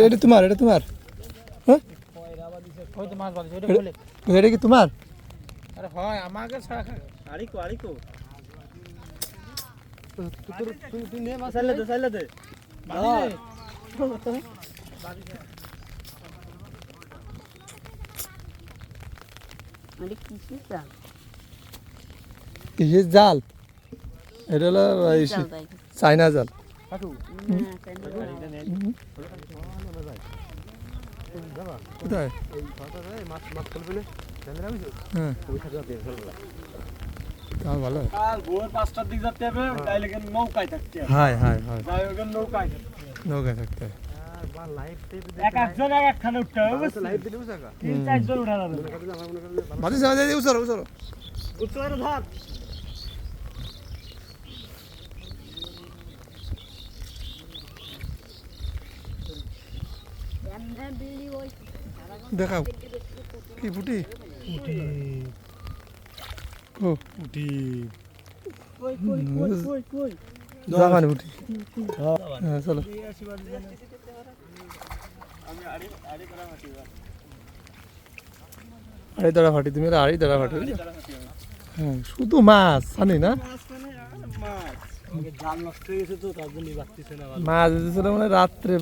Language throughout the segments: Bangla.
এটা তোমার হ্যাঁ এটা কি তোমার? আরে হয় আমাকে ছাড়া খাবে আরিকো তুই নে মাছ চাইলে দে কিসের জাল? এটা হলো চাইনা জাল। কোথায়? হ্যাঁ ভালো। ভোর 5টার দিকে যেতে হবে, তাইলে কিন্তু নৌকায় থাকতে হবে। হাই নৌকায় থাকতে হয়। একজন এক একখানে উঠতে হবে, বুঝছিস? 3-4 জন উঠা যাবে। বাজে যাবে উসরো উচ্চরে ধর। দেখাও কি পুটি ও পুটি কই জামানে পুটি। হ্যাঁ চলো আমি আড়ি করা মাটিবা আড়ি দাঁড়া ফাটি, তুমি আড়ি দাঁড়া ফাটি। হ্যাঁ শুধু মাছ জানি না, জাল নষ্ট হয়ে গেছে তো তার জন্য বাড়তিছে না। মাছ এসেছিল মানে রাত্রে।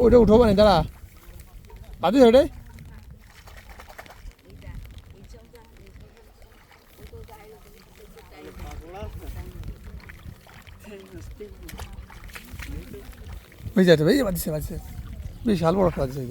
ওটা উঠো মানে দাঁড়া বাদি ওটা হয়ে যাচ্ছে ভাই, বাদিছে বিশাল বড় বাদিছে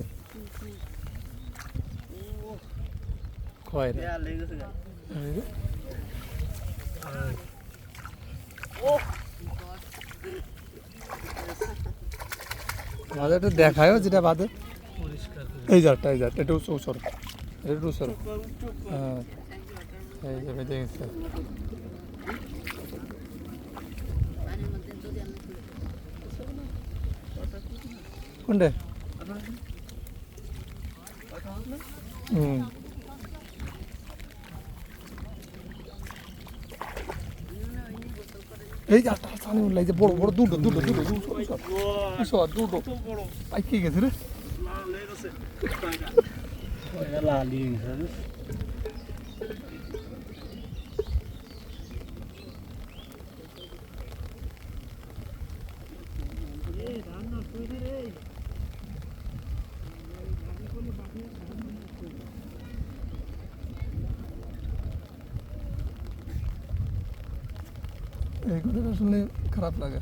আমাদের একটু দেখায়ও যেটা বাদে। এই জারটা একটু উসর হ্যাঁ এই যে বেঁধে গেছে। কোনটা? এই যে সামনে উঠলাই যে বড় দুটো আই কি গেছে রে? এই কথাটা শুনলে খারাপ লাগে।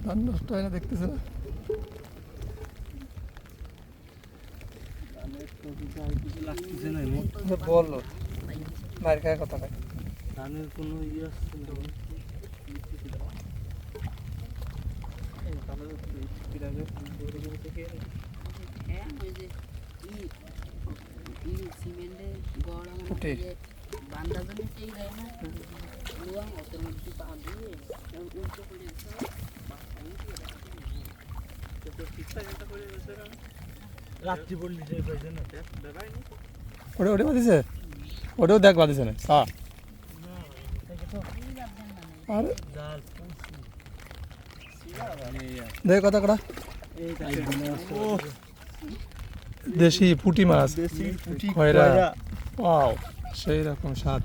ধান নষ্ট হয় না, দেখতেছে না? বললো মার খায় কথা খায়। ধানের কোনো ইয়ে রাত্রি পড়লি ওটা বাদিছে, ওটাও দেখ বাদিছে না। আর দেখ কথা কটা দেশি পুঁটি মাছ খয়রা, ওয়াও সেই রকম স্বাদ।